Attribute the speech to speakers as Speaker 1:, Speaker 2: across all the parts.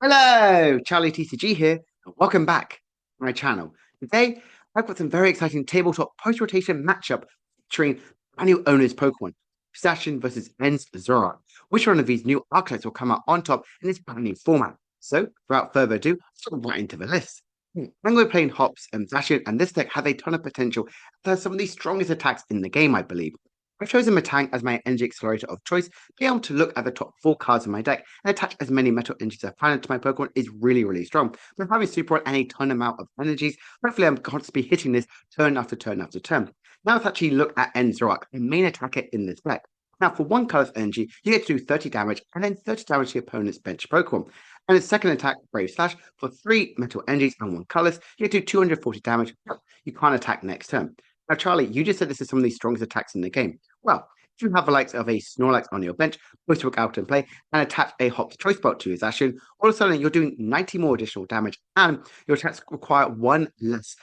Speaker 1: Hello, Charlie TCG here, and welcome back to my channel. Today, I've got some very exciting tabletop post-rotation matchup featuring brand new owners Pokemon, Zacian versus Ends Zoroark. Which one of these new archetypes will come out on top in this brand new format? So, without further ado, let's go right into the list. I'm going to be playing Hops and Zacian, and this deck has a ton of potential. It has some of the strongest attacks in the game, I believe. I've chosen Matang as my energy accelerator of choice. Being able to look at the top 4 cards in my deck and attach as many metal energies as I can to my Pokemon is really, really strong. But having Super and a ton amount of energies, hopefully I'm constantly hitting this turn after turn after turn. Now let's actually look at Enzoroark, the main attacker in this deck. Now for 1 color's energy, you get to do 30 damage and then 30 damage to your opponent's bench Pokemon. And its second attack, Brave Slash, for 3 metal energies and 1 colors, you get to do 240 damage. You can't attack next turn. Now, Charlie, you just said this is some of the strongest attacks in the game. Well, if you have the likes of a Snorlax on your bench, both work out and play, and attach a Hop's Choice Spot to his action, all of a sudden you're doing 90 more additional damage, and your attacks require 1 less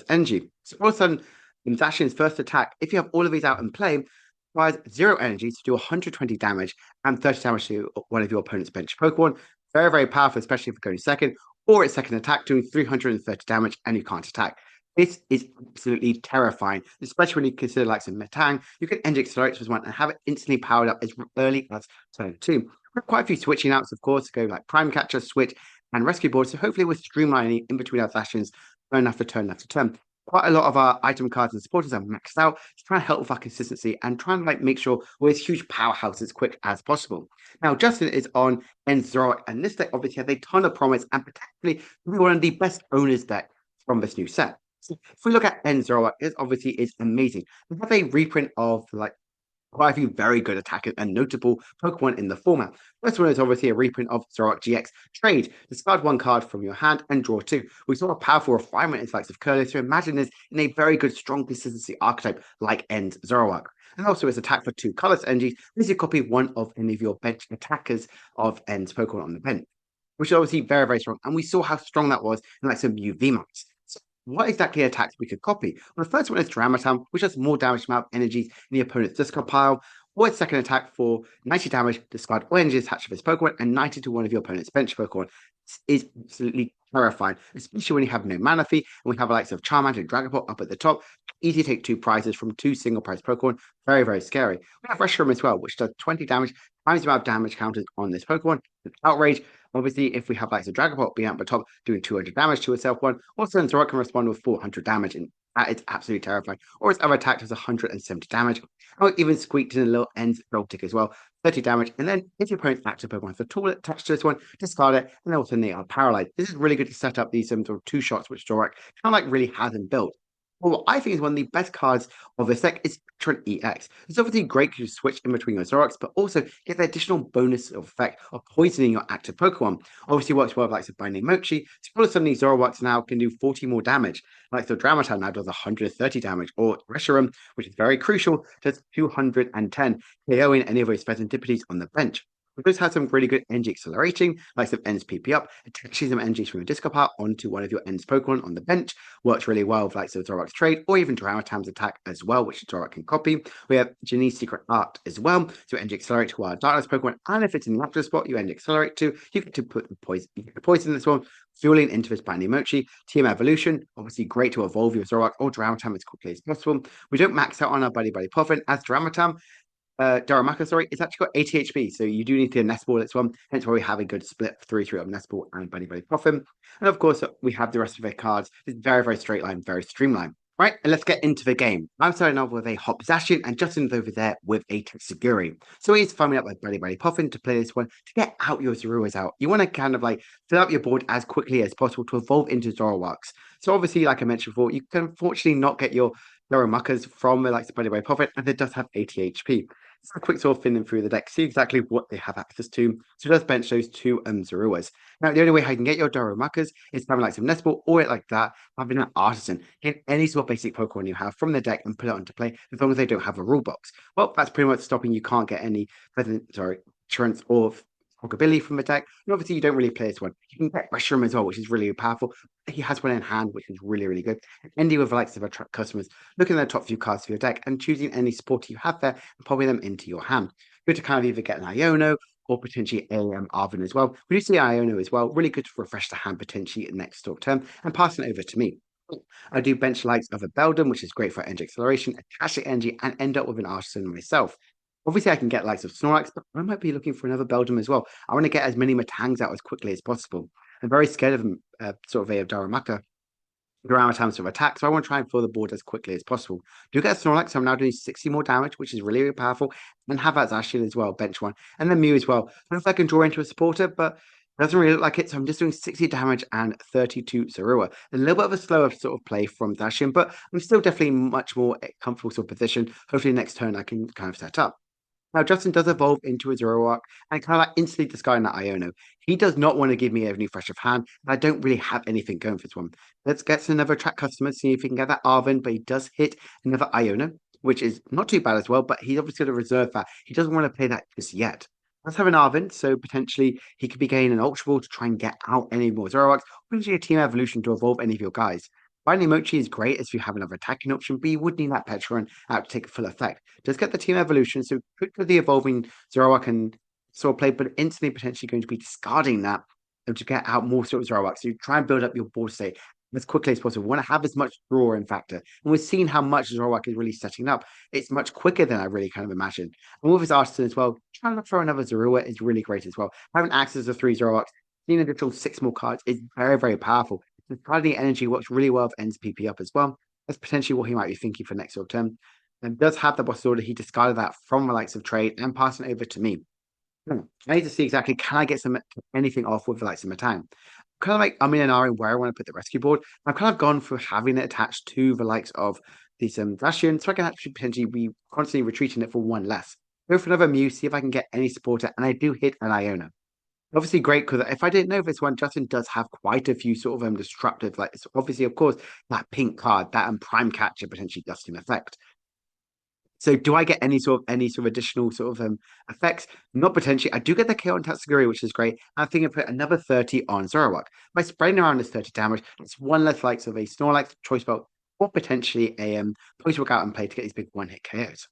Speaker 1: energy. So all of a sudden, in Zacian's first attack, if you have all of these out in play, requires 0 energy to do 120 damage and 30 damage to one of your opponent's bench Pokemon. Very, very powerful, especially if you're going second, or its second attack doing 330 damage and you can't attack. This is absolutely terrifying, especially when you consider like some Metang. You can Energy Accelerate as one and have it instantly powered up as early as turn 2. We have quite a few switching outs, of course, to go like Prime Catcher, Switch, and Rescue Board. So hopefully we're streamlining in between our sessions, turn after turn after turn. Quite a lot of our item cards and supporters are maxed out to try and help with our consistency and try and like make sure we're this huge powerhouse as quick as possible. Now, Justin is on Enzoroark, and this deck obviously has a ton of promise and potentially be one of the best owners deck from this new set. So if we look at Zoroark, it obviously is amazing. We have a reprint of like quite a few very good attackers and notable Pokemon in the format. First one is obviously a reprint of Zoroark GX. Trade, discard 1 card from your hand and draw 2. We saw a powerful refinement in likes of Curly, so imagine this in a very good, strong consistency archetype like Zoroark. And also its attack for 2 colors energy, means you copy one of any of your bench attackers of Pokemon on the bench, which is obviously very, very strong. And we saw how strong that was in like some UV maps. So what exactly attacks we could copy? Well, the first one is Dramatam, which does more damage amount of energies in the opponent's discard pile. Or its second attack for 90 damage, discard all energy attached to this Pokemon and 90 to one of your opponent's bench Pokemon. This is absolutely terrifying, especially when you have no mana fee and we have the likes of Charmander and Dragapult up at the top. Easy to take 2 prizes from 2 single prize Pokemon. Very, very scary. We have Reshiram as well, which does 20 damage, times the amount of damage counters on this Pokemon. Outrage. Obviously, if we have like the Dragapult being at the top doing 200 damage to itself one, also Zoroark can respond with 400 damage, and that is absolutely terrifying. Or its other attack does 170 damage. Or even squeaked in a little Ends Joltik as well, 30 damage. And then if your opponent's active Pokemon has a tool attached to this one, discard it, and then also they are paralyzed. This is really good to set up these sort of 2 shots, which Zoroark kind of like really hasn't built. Well, what I think is one of the best cards of this deck is Veteran EX. It's obviously great to switch in between your Zoroarks, but also get the additional bonus of effect of poisoning your active Pokemon. Obviously works well with like Binding Mochi. So all of a sudden these Zoroarks now can do 40 more damage. Like the Dramaton now does 130 damage, or Reshiram, which is very crucial, does 210, KOing any of those Serentipities on the bench. We also have some really good energy accelerating, like some Ends PP up, attaching some energies from your discard pile onto one of your Ends Pokemon on the bench. Works really well with like Zoroark's trade, or even Dramatam's attack as well, which Zoroark can copy. We have Ginny's Secret Art as well, so energy accelerate to our Darkness Pokemon, and if it's in the natural spot you energy accelerate to, you get to put the poison in this one, fueling into this Binding Mochi. Team Evolution, obviously great to evolve your Zoroark or Dramatam as quickly as possible. We don't max out on our Buddy Puffin as Dramatam. Darumaka, sorry, it's actually got 80 HP, so you do need to Nest Ball this one, hence why we have a good split 3-3 of Nest Ball and Buddy Puffin. And of course, we have the rest of their cards. It's very, very straight line, very streamlined. Right, and let's get into the game. I'm starting off with a Hop Zacian, and Justin's over there with a Texaguri. So he's farming up like Buddy Puffin to play this one to get out your Zoruas out. You want to kind of like fill up your board as quickly as possible to evolve into Zoroarks. So obviously, like I mentioned before, you can unfortunately not get your Darumaka's from like the Buddy Puffin, and it does have 80 HP. Just a quick sort of thinning through the deck, see exactly what they have access to. So just bench those 2 Zoruas. Now, the only way I can get your Darumaka's is having like some Nestball or it like that, having an Artisan. Get any sort of basic Pokemon you have from the deck and put it onto play as long as they don't have a rule box. Well, that's pretty much stopping you can't get any insurance or Rockabilly from the deck. And obviously, you don't really play this one. You can get Reshiram as well, which is really powerful. He has one in hand, which is really, really good. And ending with the likes of attract customers, looking at the top few cards for your deck and choosing any support you have there and popping them into your hand. Good to kind of either get an Iono or potentially a Arvin as well. We do see Iono as well, really good to refresh the hand potentially in next sort of turn and passing it over to me. I do bench likes of a Beldum, which is great for energy acceleration, attach the energy, and end up with an Artisan myself. Obviously, I can get likes of Snorlax, but I might be looking for another Beldum as well. I want to get as many Matangs out as quickly as possible. I'm very scared of sort of a Darumaka around times of attack, so I want to try and fill the board as quickly as possible. Do get a Snorlax, so I'm now doing 60 more damage, which is really, really powerful, and have that Zacian as well, bench one, and then Mew as well. I don't know if I can draw into a supporter, but it doesn't really look like it, so I'm just doing 60 damage and 32 Zorua. A little bit of a slower sort of play from Zacian, but I'm still definitely much more comfortable sort of position. Hopefully next turn I can kind of set up. Now, Justin does evolve into a Zoroark and kind of like instantly discarding that Iono. He does not want to give me any fresh of hand, and I don't really have anything going for this one. Let's get to another track customer, see if we can get that Arvin, but he does hit another Iono, which is not too bad as well, but he's obviously going to reserve that. He doesn't want to play that just yet. Let's have an Arvin, so potentially he could be gaining an Ultra Ball to try and get out any more Zoroarks, or potentially a Team Evolution to evolve any of your guys. Finding Mochi is great if you have another attacking option, but you would need that Petron out to take full effect. Does get the team evolution, so could the evolving Zoroark and Sword Play, but instantly potentially going to be discarding that to get out more sort of Zoroark. So you try and build up your board state as quickly as possible. We want to have as much draw in factor. And we're seeing how much Zoroark is really setting up. It's much quicker than I really kind of imagined. And with his Artisan as well, trying to look for another Zorua is really great as well. Having access to 3 Zoroarks, seeing an additional 6 more cards is very, very powerful. The energy works really well if ends PP up as well. That's potentially what he might be thinking for next sort of turn. And does have the boss order. He discarded that from the likes of trade and passing it over to me. I need to see exactly, can I get anything off with the likes of Matang? Kind of like I'm in an area where I want to put the rescue board. I've kind of gone for having it attached to the likes of these Zacian, so I can actually potentially be constantly retreating it for one less. Go for another Mew, see if I can get any supporter, and I do hit an Iona. Obviously great because if I didn't know this one, Justin does have quite a few sort of destructive, like it's obviously, of course, that pink card, that prime catcher potentially does in effect. So do I get any sort of additional sort of effects? Not potentially. I do get the KO on Tatsuguri, which is great. I'm thinking put another 30 on Zoroark. By spreading around this 30 damage, it's one less likes of a Snorlax, Choice Belt, or potentially a Post Work out and play to get these big one-hit KOs.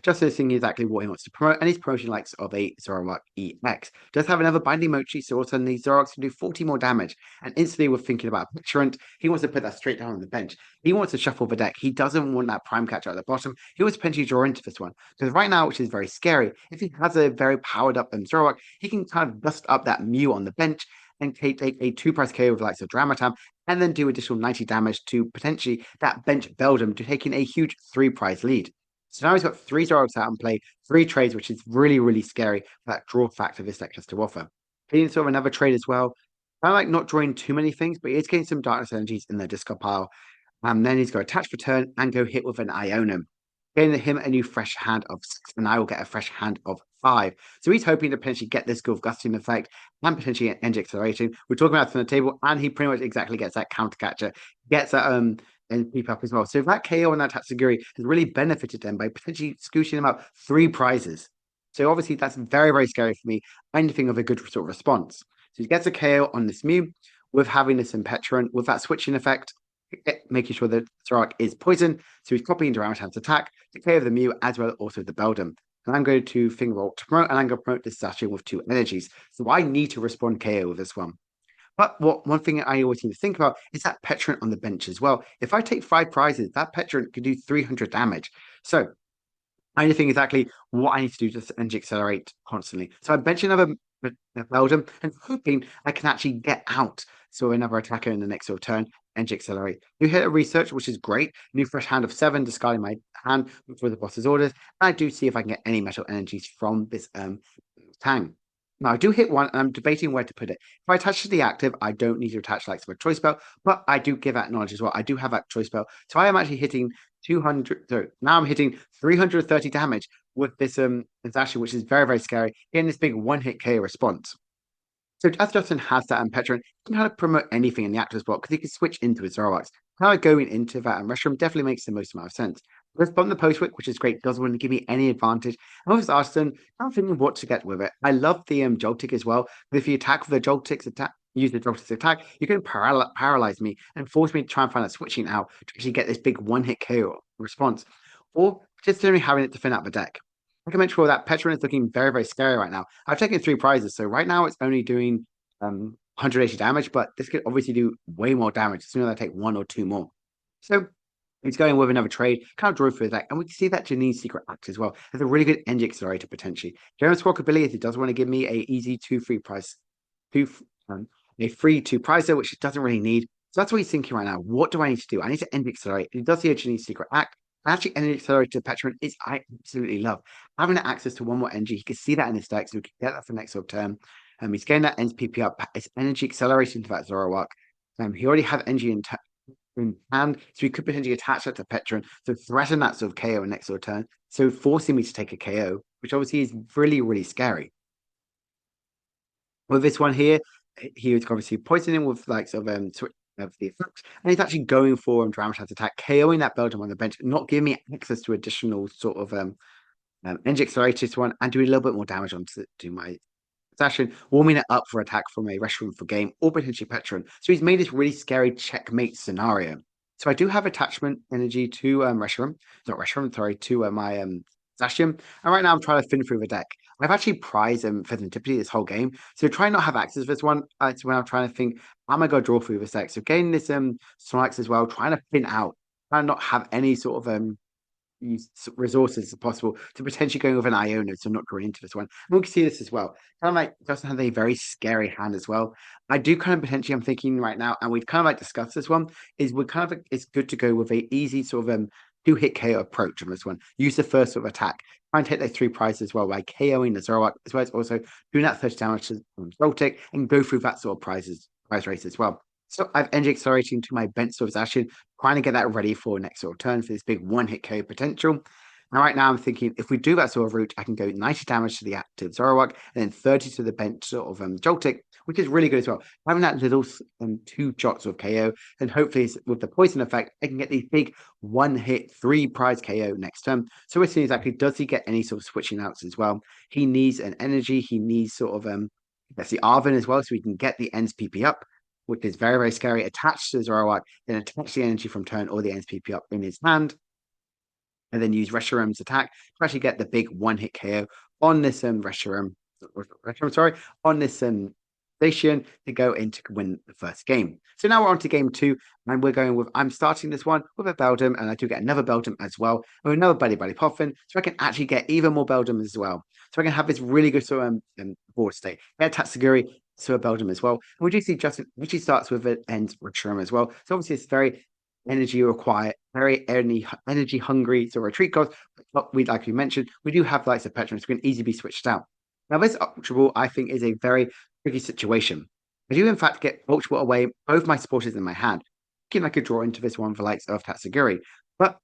Speaker 1: Justin is thinking exactly what he wants to promote, and he's promoting likes of a Zoroark EX. Does have another binding mochi, so all of a sudden these Zoroarks can do 40 more damage. And instantly we're thinking about Picturant. He wants to put that straight down on the bench. He wants to shuffle the deck. He doesn't want that prime catcher at the bottom. He wants to potentially draw into this one. Because right now, which is very scary, if he has a very powered up Zoroark, he can kind of dust up that Mew on the bench and take a 2-price KO with the likes of Dramatam, and then do additional 90 damage to potentially that bench Beldum to taking a huge 3-price lead. So now he's got 3 Zoroarks out and play, 3 trades, which is really, really scary for that draw factor this deck has to offer. Getting sort of another trade as well. I like not drawing too many things, but he is getting some darkness energies in the discard pile. And then he's got attach for turn and go hit with an Ionum. Getting him a new fresh hand of 6, and I will get a fresh hand of 5. So he's hoping to potentially get this Gulf Gusting effect and potentially an Energy Accelerating. We're talking about it from the table, and he pretty much exactly gets that counter catcher, gets that and keep up as well. So that KO and that Tatsuguri has really benefited them by potentially scooching them up 3 prizes. So obviously that's very, very scary for me. Anything of a good sort of response. So he gets a KO on this Mew with having this Impetrant, with that switching effect, making sure that Zoroark is poison. So he's copying Duramatam's attack to KO the Mew as well as also the Beldum. And I'm going to finger roll to promote, and I'm going to promote this Zacian with 2 energies. So I need to respond KO with this one. But one thing I always need to think about is that Petrant on the bench as well. If I take 5 prizes, that Petrant can do 300 damage. So I need to think exactly what I need to do to energy accelerate constantly. So I'm benching another Beldum and hoping I can actually get out. So another attacker in the next sort of turn, energy accelerate. New hit a research, which is great. New fresh hand of 7, discarding my hand for the boss's orders. And I do see if I can get any metal energies from this Tang. Now, I do hit one, and I'm debating where to put it. If I attach to the active, I don't need to attach like my choice belt, but I do give that knowledge as well. I do have that choice belt. So I am actually hitting 200. So now I'm hitting 330 damage with this Zacian, which is very, very scary, getting this big one-hit KO response. So as Justin has that and Petron, he can kind of promote anything in the active spot because he can switch into his Zoroarks. Kind of going into that and Restroom definitely makes the most amount of sense. Let's bump the post wick, which is great, doesn't want to give me any advantage. And with Artisan, I'm thinking what to get with it. I love the Joltik as well, but if you attack with the Joltik's attack, use the Joltik's attack, you can paralyze me and force me to try and find a switching out to actually get this big one-hit KO response. Or just generally having it to thin out the deck. like I mentioned before, that Petron is looking very, very scary right now. I've taken 3 prizes, so right now it's only doing 180 damage, but this could obviously do way more damage as soon as I take 1 or 2 more. So he's going with another trade, kind of draw through that, and we can see that Janine's Secret Act as well. There's a really good energy accelerator potentially. Jeremy's ability is he does want to give me a easy 2 free price, two um, a free 2 prizer, which it doesn't really need. So that's what he's thinking right now. What do I need to do? I need to energy accelerate. He does see a Janine's Secret Act. Actually, energy accelerator Petron is I absolutely love having access to one more energy. He can see that in his deck, so we can get that for next sort of turn. He's getting that ends PP up. It's energy acceleration to that Zoroark. He already have energy in hand, so he could potentially attach that to Petron, so threaten that sort of KO in next sort of turn, so forcing me to take a KO, which obviously is really, really scary. With this one here, he was obviously poisoning with like sort of the effects, and he's actually going for Dramatized attack, KOing that Belgium on the bench, not giving me access to additional sort of energy accelerated one, and doing a little bit more damage onto to my Zacian, warming it up for attack from a Reshiram for game or potentially Petron. So he's made this really scary checkmate scenario. So I do have attachment energy to Reshiram, not Reshiram, sorry, to my Zacian. And right now I'm trying to fin through the deck. I've actually prized Pheasantipity this whole game. So try not have access to this one. It's when I'm trying to think, am I going to draw through this deck? So getting this Snorlax as well, trying to fin out, trying not have any sort of use resources as possible to potentially going with an Iona, so not going into this one. And we can see this as well. Kind of like Justin has a very scary hand as well. I do kind of potentially, I'm thinking right now, and we've kind of like discussed this one, is we're kind of it's good to go with a easy sort of 2-hit KO approach on this one. Use the first sort of attack. Try and take those 3 prizes as well by KOing the Zoroark, as well as also doing that 30 damage to Zoltic and go through that sort of prize race as well. So I've energy accelerating to my bent sort of Zacian, trying to get that ready for next sort of turn for this big 1-hit KO potential. Now, right now, I'm thinking if we do that sort of route, I can go 90 damage to the active Zoroark and then 30 to the bent sort of Joltik, which is really good as well. Having that little 2 shots of KO, and hopefully with the poison effect, I can get these big 1-hit 3 prize KO next turn. So we're seeing exactly, does he get any sort of switching outs as well? He needs an energy. He needs sort of let's see, Arvin as well, so we can get the ends PP up, which is very, very scary. Attach to Zoroark, then attach the energy from turn or the ends PP up in his hand, and then use Reshiram's attack to actually get the big 1-hit KO on this Reshiram, sorry, on this Zacian to go in to win the first game. So now we're on to game 2, and we're going with, I'm starting this one with a Beldum, and I do get another Beldum as well, with another Buddy Puffin, so I can actually get even more Beldum as well. So I can have this really good sort of board state. Get Tatsuguri, so a Beldum as well. And we do see Justin actually starts with it ends Reshiram as well. So obviously it's very energy required, very energy hungry. So retreat cost, we like you mentioned, we do have likes of Petron, so we can easily be switched out. Now this Ultra Ball, I think, is a very tricky situation. I do in fact get Ultra Ball away both my supporters in my hand. Thinking I could draw into this one for likes of Tatsuguri, but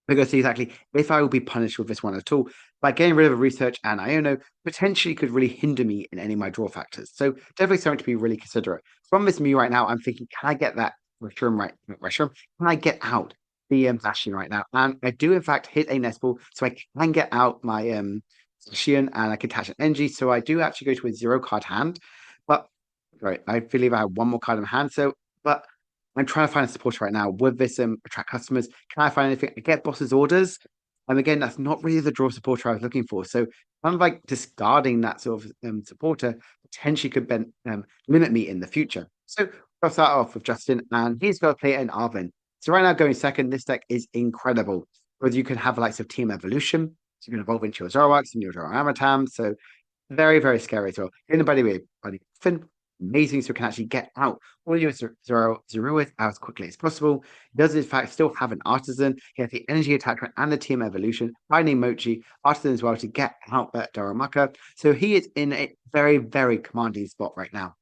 Speaker 1: we're going to see exactly if I will be punished with this one at all. By getting rid of a research and Iono potentially could really hinder me in any of my draw factors. So definitely something to be really considerate. From this Mew right now, I'm thinking, can I get that Reshiram? Can I get out the Zacian right now? And I do in fact hit a nest ball, so I can get out my Zacian and I can attach an energy. So I do actually go to a 0-card hand. But right, I believe I have one more card in hand. So, but I'm trying to find a supporter right now with this attract customers. Can I find anything? I get boss's orders. And again, that's not really the draw supporter I was looking for. So kind of like discarding that sort of supporter potentially could limit me in the future. So I'll start off with Justin, and he's got to play an Arvin. So right now, going second, this deck is incredible. Whether you can have likes of Team Evolution, so you can evolve into your Zoroarks and your Zoroark. So very, very scary as well. Anybody with Buddy Puffin, amazing, so we can actually get out all your Zoroark as quickly as possible. He does in fact still have an Artisan. He has the energy attachment and the team evolution. Finding Mochi, Artisan as well to get out that Darumaka. So he is in a very, very commanding spot right now.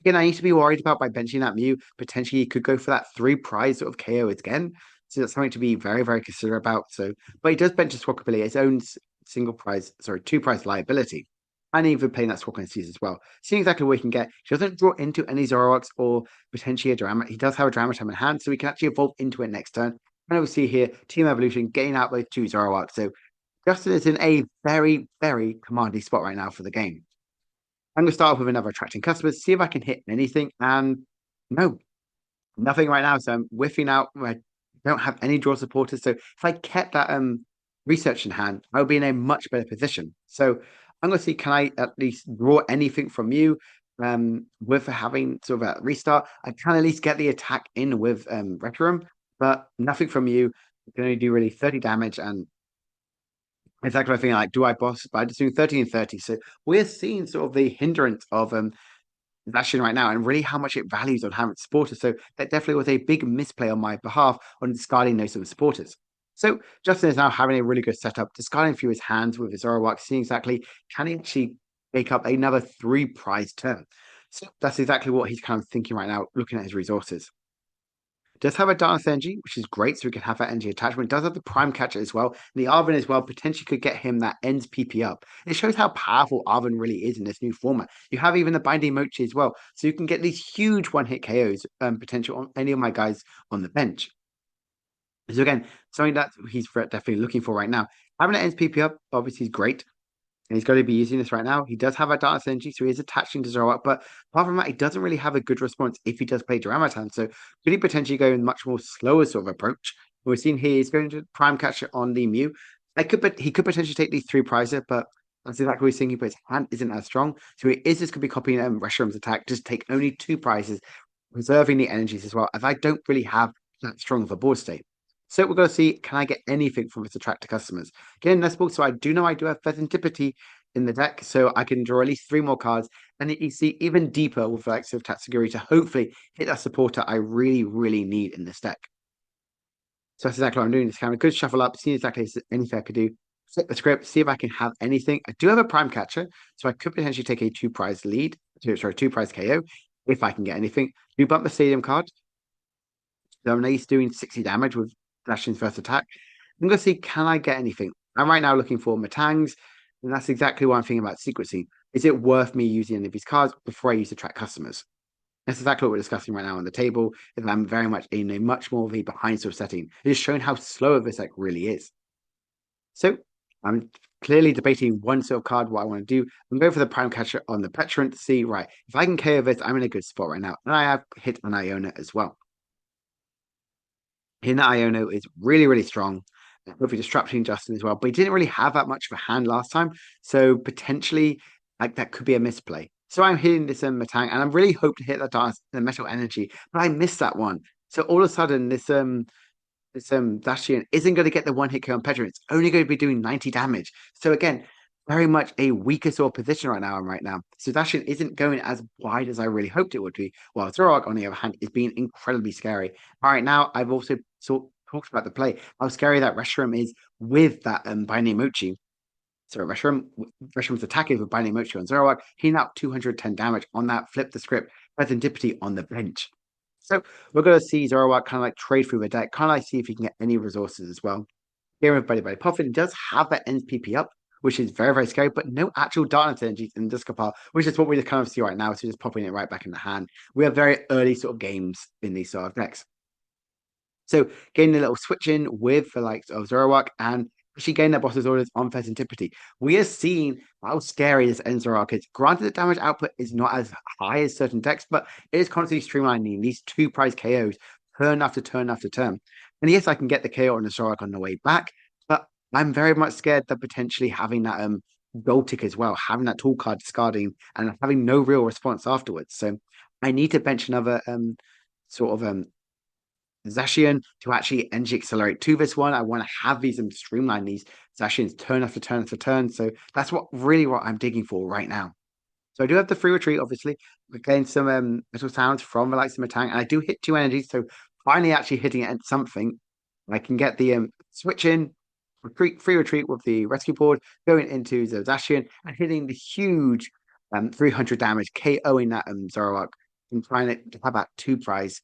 Speaker 1: Again, I need to be worried about by benching that Mew. Potentially he could go for that 3-prize sort of KO again. So that's something to be very, very considerate about. So, but he does bench a Swapability, his own 2-prize liability. And even playing that Swap Seas as well. Seeing exactly what he can get. He doesn't draw into any Zoroarks or potentially a Drama. He does have a Dramatum in hand, so we can actually evolve into it next turn. And we'll see here, Team Evolution getting out those 2 Zoroarks. So Justin is in a very, very commanding spot right now for the game. I'm going to start off with another attracting customers, see if I can hit anything. And no, nothing right now. So I'm whiffing out. I don't have any draw supporters. So if I kept that research in hand, I would be in a much better position. So I'm going to see, can I at least draw anything from you with having sort of a restart? I can at least get the attack in with Reshiram, but nothing from you. You can only do really 30 damage, and exactly what I think, like, do I boss? But I just do 30 and 30. So we're seeing sort of the hindrance of Zacian right now and really how much it values on having supporters. So that definitely was a big misplay on my behalf on discarding those sort of supporters. So Justin is now having a really good setup, discarding a few of his hands with his Zoroark, seeing exactly can he actually make up another 3 prize turn. So that's exactly what he's kind of thinking right now, looking at his resources. Does have a Darkness Energy, which is great, so we can have that energy attachment. Does have the Prime Catcher as well. And the Arven as well potentially could get him that ends PP up. It shows how powerful Arven really is in this new format. You have even the Binding Mochi as well, so you can get these huge one-hit KOs potential on any of my guys on the bench. So again, something that he's definitely looking for right now. Having an ends PP up obviously is great, and he's going to be using this right now. He does have a Darkness Energy, so he is attaching to Zoroark, but apart from that, he doesn't really have a good response if he does play Duramitan. So could he potentially go in much more slower sort of approach? We're seeing here he's going to Prime Catcher on the Mew. He could potentially take these 3 prizes, but that's exactly what we're seeing. But his hand isn't as strong, so he is just going to be copying Reshiram's attack, just take only 2 prizes, preserving the energies as well, as I don't really have that strong of a board state. So we're going to see, can I get anything from this attract to customers? Again, this book, so I do know I do have Pheasantipity in the deck, so I can draw at least 3 more cards, and you see even deeper with the likes of Tatsugiri to hopefully hit that supporter I really, really need in this deck. So that's exactly what I'm doing. This kind of good shuffle up, see exactly anything I could do. Flip the script, see if I can have anything. I do have a Prime Catcher, so I could potentially take a 2 prize lead, sorry, 2 prize KO if I can get anything. Do bump the Stadium card. So I'm at least doing 60 damage with Zacian's first attack. I'm going to see, can I get anything? I'm right now looking for Matangs, and that's exactly what I'm thinking about Secrecy. Is it worth me using any of these cards before I use to track customers? That's exactly what we're discussing right now on the table. Is I'm very much in a much more of a behind sort of setting. It is showing how slow this deck really is. So I'm clearly debating one sort of card, what I want to do. I'm going for the Prime Catcher on the Petrant to see, right, if I can KO this, I'm in a good spot right now. And I have hit an Iona as well. Hitting that Iona is really, really strong. Hopefully disrupting Justin as well. But he didn't really have that much of a hand last time. So potentially like that could be a misplay. So I'm hitting this Matang, and I'm really hoping to hit that the metal energy, but I missed that one. So all of a sudden this Zacian isn't going to get the one hit kill on Pedro. It's only going to be doing 90 damage. So again, very much a weaker sort of position right now. So Zacian isn't going as wide as I really hoped it would be. While Zoroark, on the other hand, is being incredibly scary. All right, now I've also talked about the play, how scary that Reshiram is with that Binding Mochi. So Reshiram's attacking with Binding Mochi on Zoroark. He now 210 damage on that. Flip the script. Presentipity on the bench. So we're going to see Zoroark kind of like trade through the deck, kind of like see if he can get any resources as well. Here with Buddy Puffin does have that ends PP up, which is very, very scary, but no actual darkness energies in this Discopar, which is what we just kind of see right now. So just popping it right back in the hand. We have very early sort of games in these sort of decks. So getting a little switch in with the likes of Zoroark and actually getting their boss's orders on Pheasantipity. We are seeing how scary this end Zoroark is. Granted, the damage output is not as high as certain decks, but it is constantly streamlining these 2 prize KOs turn after turn after turn. And yes, I can get the KO on the Zoroark on the way back, but I'm very much scared that potentially having that gold tick as well, having that tool card discarding and having no real response afterwards. So I need to bench another sort of Zacian to actually energy accelerate to this one. I want to have these and streamline these Zacians turn after turn after turn. So that's what I'm digging for right now. So I do have the free retreat, obviously. We're getting some little sounds from the likes of Matang, and I do hit 2 energies. So finally actually hitting it at something. I can get the switch in, free retreat with the rescue board, going into the Zacian and hitting the huge 300 damage, KOing that Zoroark and trying to have that 2 prize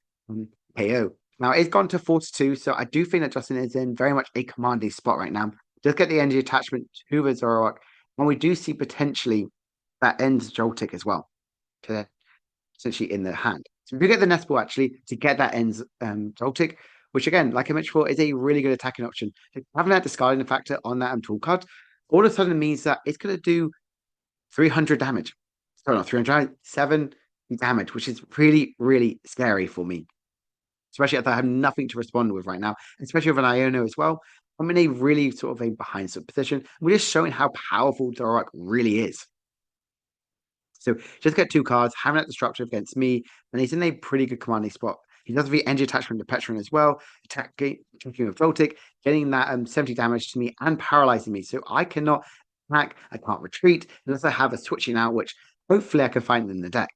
Speaker 1: KO. Now it's gone to 42, so I do think that Justin is in very much a commanding spot right now. Does get the energy attachment to the Zoroark, and we do see potentially that ends Joltik as well, to essentially in the hand. So if you get the Nest Ball actually to get that ends Joltik, which again, like I mentioned before, is a really good attacking option. Having that discarding factor on that tool card all of a sudden means that it's going to do 300 damage. Sorry, not 300, 7 damage, which is really, really scary for me. especially as I have nothing to respond with right now, especially with an Iono as well. I'm in a really sort of a behind sort of position. We're just showing how powerful Zoroark really is. So just get two cards, having that destructive against me, and he's in a pretty good commanding spot. He does have the energy attachment to Petron as well, attacking with Voltic, getting that 70 damage to me and paralyzing me. So I cannot attack, I can't retreat, unless I have a switching out, which hopefully I can find in the deck,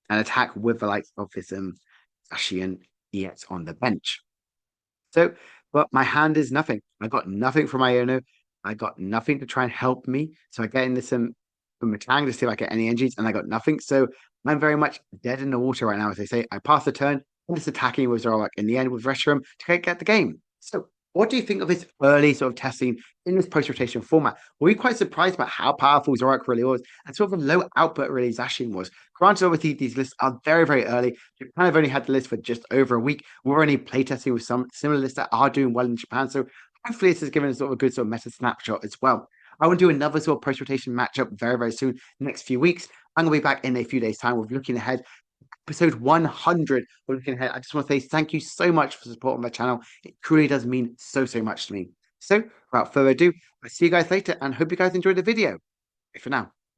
Speaker 1: and attack with the likes of this Zacian EX on the bench. So, but my hand is nothing. I got nothing from Iono. I got nothing to try and help me. So I get in this from Matang to see if I get any energies, and I got nothing. So I'm very much dead in the water right now, as they say. I pass the turn. I'm just attacking with Zoroark in the end with Reshiram to get the game. So what do you think of this early sort of testing in this post-rotation format? Were you quite surprised about how powerful Zoroark really was and sort of a low output really Zacian was? Granted, obviously, these lists are very, very early. Japan have only had the list for just over a week. We're only playtesting with some similar lists that are doing well in Japan. So hopefully this has given us sort of a good sort of meta snapshot as well. I want to do another sort of post-rotation matchup very, very soon, next few weeks. I'm going to be back in a few days' time with looking ahead. Episode 100. We're looking ahead. I just want to say thank you so much for supporting my channel. It truly does mean so, so much to me. So, without further ado, I'll see you guys later and hope you guys enjoyed the video. Bye for now.